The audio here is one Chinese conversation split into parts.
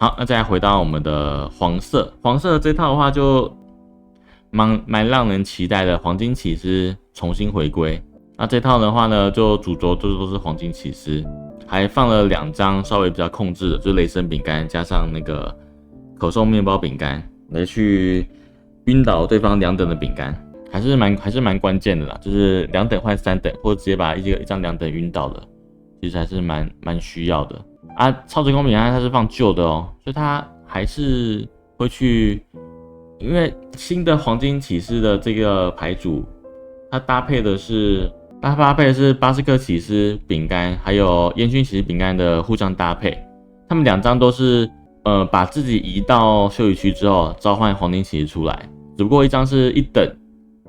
好，那再来回到我们的黄色，黄色这套的话就蛮让人期待的，黄金骑士重新回归。那这套的话呢，就主轴都是黄金骑士，还放了2张稍微比较控制的，就是雷神饼干加上那个口送面包饼干来去晕倒对方2等的饼干，还是蛮关键的啦，就是2等换3等，或者直接把一张2等晕倒的，其实还是蛮需要的啊。超时空饼干它是放旧的哦，所以它还是会去，因为新的黄金骑士的这个牌组，它搭配的是巴斯克骑士饼干还有烟熏骑士饼干的互相搭配，他们2张都是把自己移到休息区之后召唤黄金骑士出来，只不过一张是1等，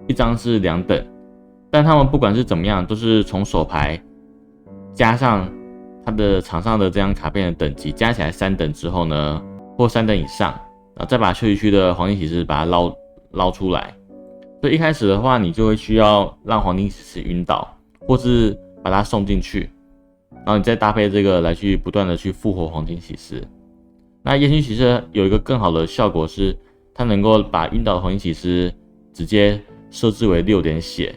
一张是2等，但他们不管是怎么样，都是从手牌加上他的场上的这张卡片的等级加起来3等之后呢，或3等以上，然后再把休息区的黄金骑士把它捞出来。所以一开始的话，你就会需要让黄金骑士晕倒，或是把它送进去，然后你再搭配这个来去不断的去复活黄金骑士。那烟熏骑士有一个更好的效果是，它能够把晕倒的黄金骑士直接设置为6点血，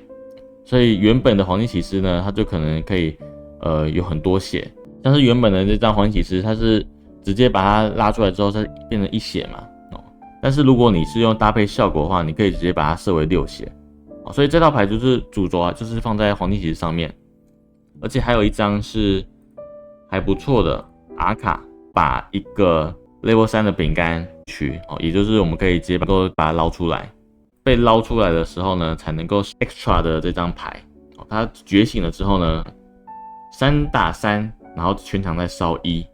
所以原本的黄金骑士呢，它就可能可以有很多血，像是原本的这张黄金骑士，它是直接把它拉出来之后再变成1血嘛。但是如果你是用搭配效果的话，你可以直接把它设为6血，所以这套牌就是主轴就是放在黄金骑士上面，而且还有一张是还不错的阿卡，把一个 Level 3的饼干取，也就是我们可以直接把它捞出来，被捞出来的时候呢，才能够 extra 的这张牌，它觉醒了之后呢，3打3，然后全场再烧1，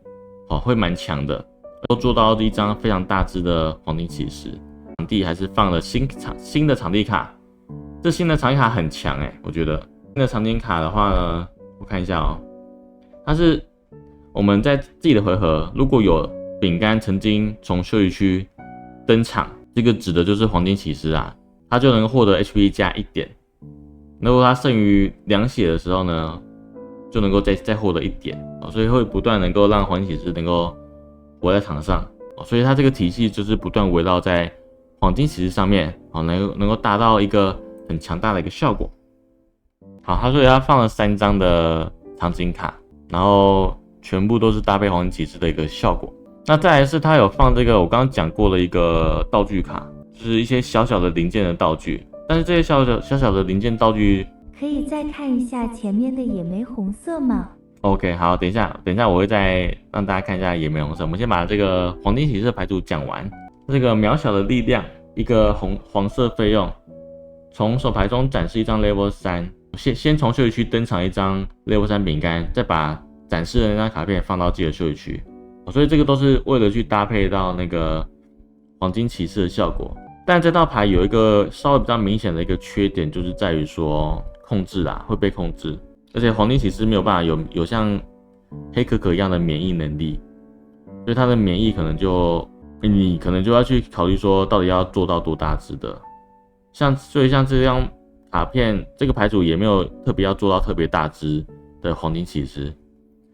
会蛮强的。都做到一张非常大只的黄金骑士，场地还是放了新的场地卡，这新的场地卡很强我觉得新的场地卡的话呢，我看一下它是我们在自己的回合如果有饼干曾经从休息区登场，这个指的就是黄金骑士啊，它就能获得 HP 加1点，如果它剩余2血的时候呢，就能够再获得1点，所以会不断能够让黄金骑士能够活在场上，所以它这个体系就是不断围绕在黄金骑士上面，能够达到一个很强大的一个效果。好，所以它放了3张的场景卡，然后全部都是搭配黄金骑士的一个效果。那再来是它有放这个我刚刚讲过的一个道具卡，就是一些小小的零件的道具，但是这些小小的零件道具，可以再看一下前面的野莓红色吗？OK， 好，等一下我会再让大家看一下野莓红色。我们先把这个黄金骑士牌组讲完。这个渺小的力量，一个黄色费用，从手牌中展示一张 Level 3，先从休息区登场一张 Level 3饼干，再把展示的那张卡片放到自己的休息区。所以这个都是为了去搭配到那个黄金骑士的效果。但这套牌有一个稍微比较明显的一个缺点，就是在于说控制会被控制。而且黄金骑士没有办法有像黑可可一样的免疫能力，所以他的免疫可能你可能就要去考虑说到底要做到多大只的，所以像这张卡片这个牌组也没有特别要做到特别大只的黄金骑士，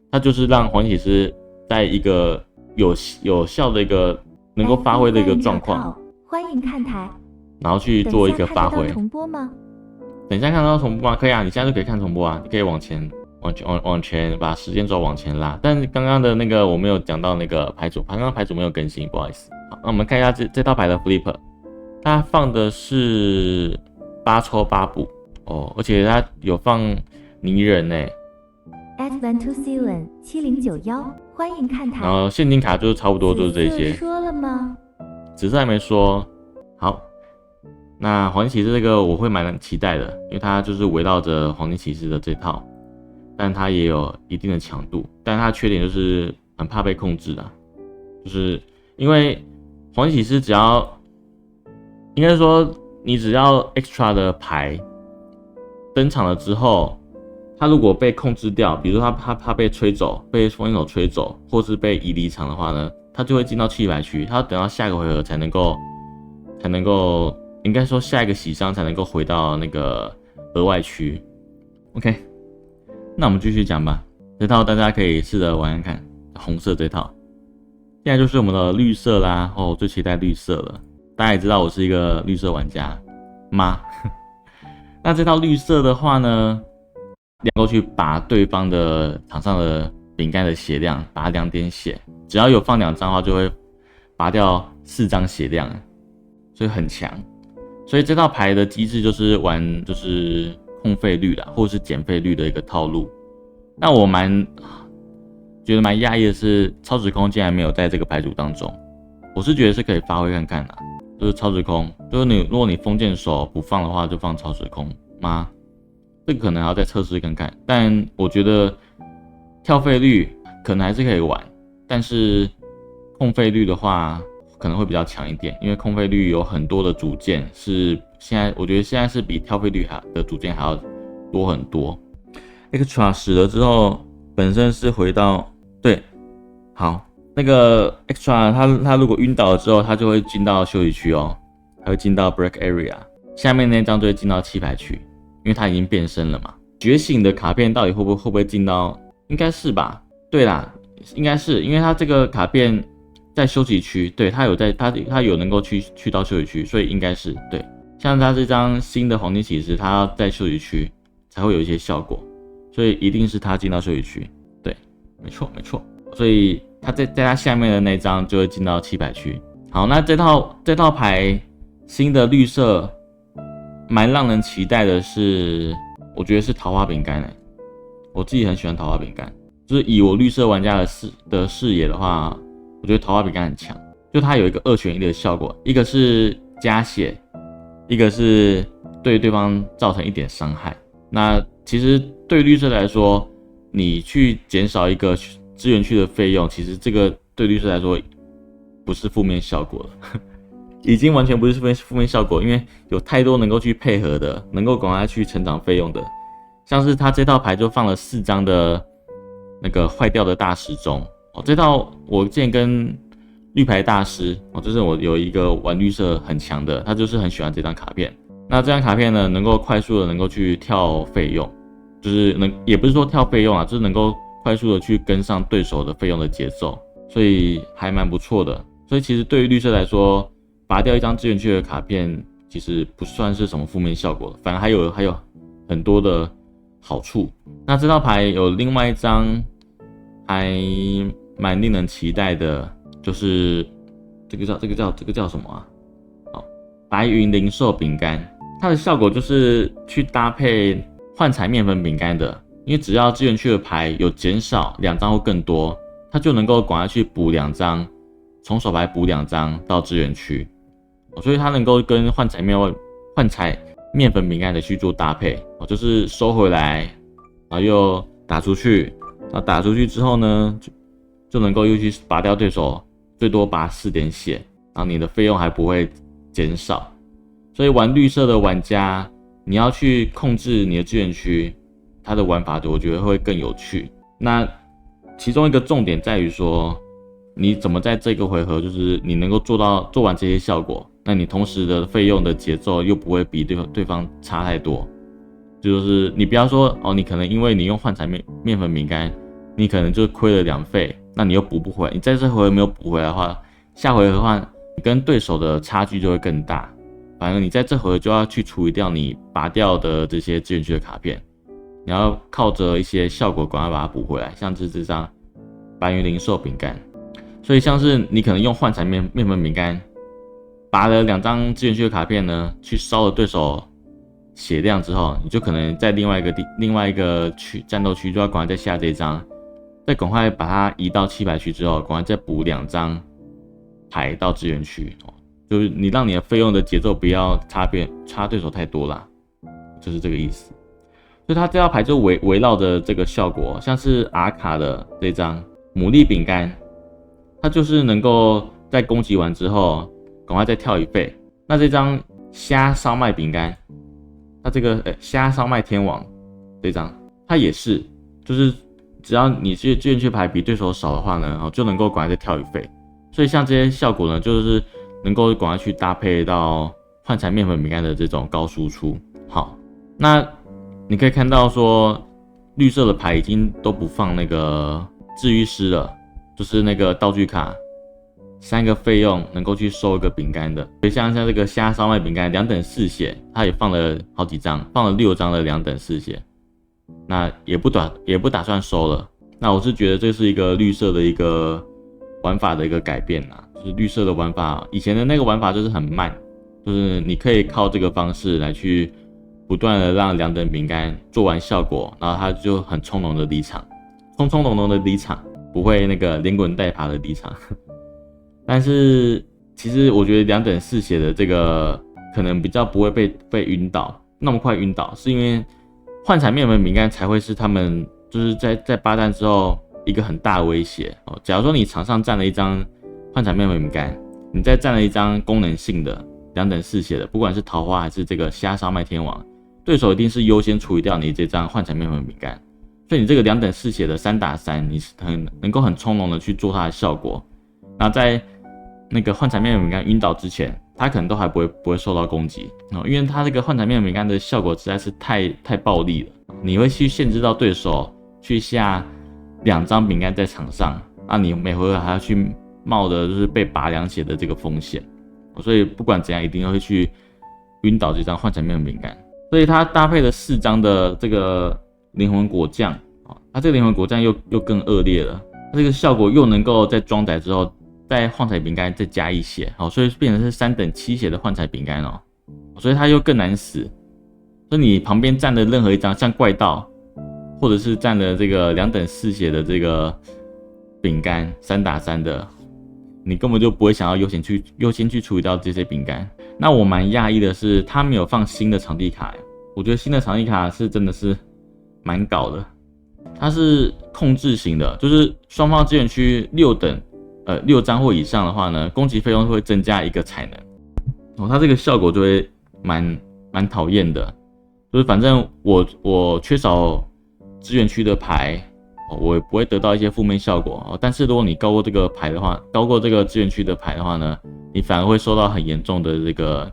它就是让黄金骑士在一个有效的一个能够发挥的一个状况，欢迎看台，然后去做一个发挥。重播吗？等一下看到重播吗？可以啊，你现在就可以看重播啊，你可以往前把时间轴往前拉。但是刚刚的那个我没有讲到那个牌组，刚刚牌组没有更新，不好意思。好，那我们看一下这套牌的 flip， 它放的是8抽8补而且它有放泥人@127 7091，欢迎看台。然后现金卡就是差不多就是这些。说了吗？紫色还没说。好。那黄金骑士这个我会蛮期待的，因为它就是围绕着黄金骑士的这套，但它也有一定的强度，但它的缺点就是很怕被控制就是因为黄金骑士应该说你只要 extra 的牌登场了之后，它如果被控制掉，比如说它怕被吹走，被风影手吹走，或是被移离场的话呢，它就会进到弃牌区，它要等到下个回合才能够应该说下一个洗伤才能够回到那个额外区。OK， 那我们继续讲吧。这套大家可以试着玩看看，红色这套。现在就是我们的绿色啦，我最期待绿色了。大家也知道我是一个绿色玩家吗？那这套绿色的话呢，能够去拔对方的场上的饼干的血量，拔2点血，只要有放2张的话，就会拔掉4张血量，所以很强。所以这套牌的机制就是玩就是控费率啦，或是减费率的一个套路。那我觉得蛮讶异的是，超时空竟然没有在这个牌组当中。我是觉得是可以发挥看看啦，就是超时空，就是如果你封建手不放的话，就放超时空吗？这个可能还要再测试看看。但我觉得跳费率可能还是可以玩，但是控费率的话可能会比较强一点，因为控费率有很多的组件是我觉得现在是比跳费率的组件还要多很多。Extra 死了之后，本身是回到对，好，那个 Extra 他如果晕倒了之后，他就会进到休息区哦，他会进到 Break Area， 下面那张就会进到弃牌区，因为他已经变身了嘛。觉醒的卡片到底会不会进到？应该是吧？对啦，应该是，因为他这个卡片在休息区，对，他有能够去到休息区，所以应该是对。像他这张新的黄金骑士，他要在休息区才会有一些效果，所以一定是他进到休息区。对，没错。所以他在他下面的那张就会进到弃牌区。好，那这套牌新的绿色，蛮让人期待的是，我觉得是桃花饼干我自己很喜欢桃花饼干，就是以我绿色玩家的视野的话，我觉得桃花饼干很强，就它有一个2选1的效果，一个是加血，一个是对对方造成1点伤害。那其实对绿色来说，你去减少一个支援区的费用，其实这个对绿色来说不是负面效果了，已经完全不是负面效果，因为有太多能够去配合的，能够赶快去成长费用的，像是他这套牌就放了4张的那个坏掉的大时钟这套我之前跟绿牌大师就是我有一个玩绿色很强的，他就是很喜欢这张卡片。那这张卡片呢，能够快速的能够去跳费用，就是也不是说跳费用啊，就是能够快速的去跟上对手的费用的节奏，所以还蛮不错的。所以其实对于绿色来说，拔掉1张支援区的卡片，其实不算是什么负面效果，反而还有很多的好处。那这套牌有另外一张还蛮令人期待的，就是这个叫什么啊？白云零售饼干，它的效果就是去搭配幻彩面粉饼干的，因为只要支援区的牌有减少2张或更多，它就能够赶快去补2张，从手牌补2张到支援区，所以它能够跟幻彩面粉饼干的去做搭配，就是收回来，然后又打出去，然后打出去之后呢，就能够又去拔掉对手最多拔4点血，然后你的费用还不会减少。所以玩绿色的玩家，你要去控制你的支援区，它的玩法我觉得会更有趣。那其中一个重点在于说，你怎么在这个回合，就是你能够做完这些效果，那你同时的费用的节奏又不会比对方差太多。就是你不要说你可能因为你用幻彩面粉饼干，你可能就亏了2费，那你又补不回来，你在这回合没有补回来的话，下回合的话，你跟对手的差距就会更大。反正你在这回合就要去处理掉你拔掉的这些支援区的卡片，你要靠着一些效果赶快把它补回来，像是这张白云零售饼干。所以像是你可能用幻彩面粉饼干拔了2张支援区的卡片呢，去烧了对手血量之后，你就可能在另外一个战斗区就要赶快再下这张，再赶快把它移到弃牌区之后，赶快再补2张牌到支援区，就是你让你的费用的节奏不要差对手太多啦，就是这个意思。所以它这套牌就围绕着这个效果，像是阿卡的这张牡蛎饼干，它就是能够在攻击完之后赶快再跳1费。那这张虾烧麦饼干，它这个虾烧麦天王这张，它也是，就是只要你支援区牌比对手少的话呢，就能够赶快再跳1费。所以像这些效果呢，就是能够赶快去搭配到幻彩面粉饼干的这种高输出。好，那你可以看到说，绿色的牌已经都不放那个治愈师了，就是那个道具卡3个费用能够去收一个饼干的。像这个虾烧麦饼干2等4血，它也放了好几张，放了6张的2等4血，那也不打算收了。那我是觉得这是一个绿色的一个玩法的一个改变啦，就是绿色的玩法，以前的那个玩法就是很慢，就是你可以靠这个方式来去不断的让2等饼干做完效果，然后它就很从容的离场，从容的离场，不会那个连滚带爬的离场。但是其实我觉得2等4血的这个可能比较不会被晕倒，那么快晕倒，是因为幻彩面粉饼干才会是他们就是在8弹之后一个很大的威胁哦。假如说你场上站了一张幻彩面粉饼干，你再站了一张功能性的2等4血的，不管是桃花还是这个虾烧麦天王，对手一定是优先处理掉你这张幻彩面粉饼干，所以你这个2等4血的3打3，你是能够很从容的去做它的效果。那在那个幻彩面粉饼干晕倒之前，它可能都还不会受到攻击哦，因为它这个幻彩面粉饼干的效果实在是太暴力了，你会去限制到对手去下2张饼干在场上，那你每回合还要去冒的就是被拔2血的这个风险，所以不管怎样一定会去晕倒这张幻彩面粉饼干。所以它搭配了4张的这个灵魂果酱，它这个灵魂果酱又更恶劣了，它这个效果又能够在装载之后在幻彩饼干再加1血，所以变成是3等7血的幻彩饼干哦，所以它又更难死。所以你旁边站的任何一张像怪盗，或者是站了这个2等4血的这个饼干3打3的，你根本就不会想要优先去处理掉这些饼干。那我蛮讶异的是，他没有放新的场地卡，我觉得新的场地卡是真的是蛮搞的。它是控制型的，就是双方资源区6张或以上的话呢，攻击费用会增加1个彩能。它这个效果就会蛮讨厌的，就是反正我缺少资源区的牌，我也不会得到一些负面效果。但是如果你高过这个牌的话，高过这个资源区的牌的话呢，你反而会受到很严重的这个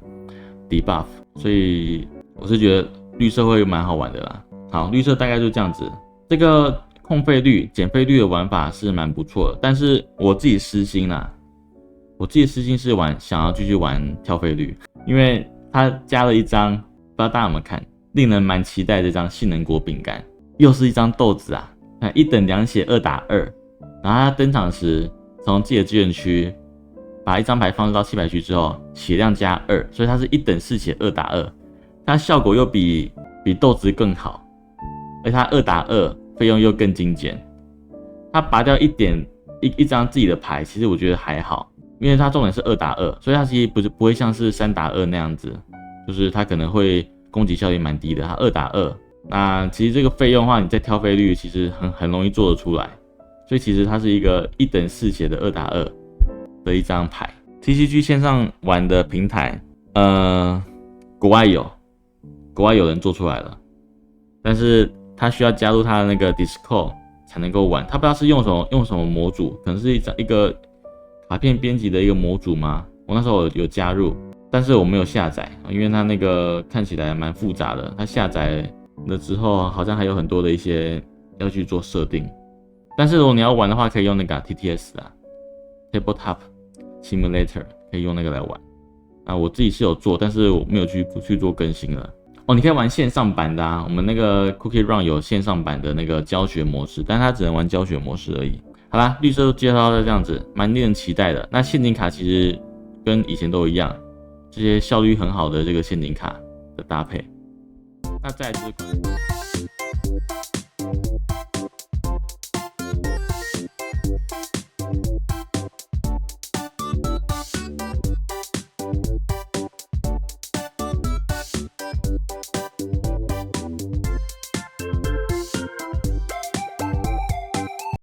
debuff。所以我是觉得绿色会蛮好玩的啦。好，绿色大概就这样子。这个控费率、减费率的玩法是蛮不错的，但是我自己私心啦，是想要继续玩跳费率，因为它加了一张，不知道大家有没有看，令人蛮期待这张杏仁果饼干，又是一张豆子啊，1等2血2打2，然后它登场时从自己的资源区把一张牌放到弃牌区之后，血量加2，所以它是1等4血2打2，它效果又比豆子更好，而且它2打2费用又更精简。它拔掉一张自己的牌，其实我觉得还好，因为它重点是2打2，所以它其实不会像是3打2那样子，就是它可能会攻击效率蛮低的。它2打2，那其实这个费用的话，你在挑费率其实很容易做得出来，所以其实它是一个1等4血的2打2的一张牌。TCG 线上玩的平台，国外有人做出来了，但是他需要加入他的那个 Discord 才能够玩。他不知道是用什么模组，可能是一个卡片编辑的一个模组吗？我那时候有加入，但是我没有下载，因为它那个看起来蛮复杂的。它下载了之后，好像还有很多的一些要去做设定。但是如果你要玩的话，可以用那个 TTS 啊 ，Tabletop Simulator 可以用那个来玩。我自己是有做，但是我没有去做更新了。你可以玩线上版的啊，我们那个 Cookie Run 有线上版的那个教学模式，但它只能玩教学模式而已。好啦，绿色介绍到这样子，蛮令人期待的。那陷阱卡其实跟以前都一样，这些效率很好的这个陷阱卡的搭配。那再来就是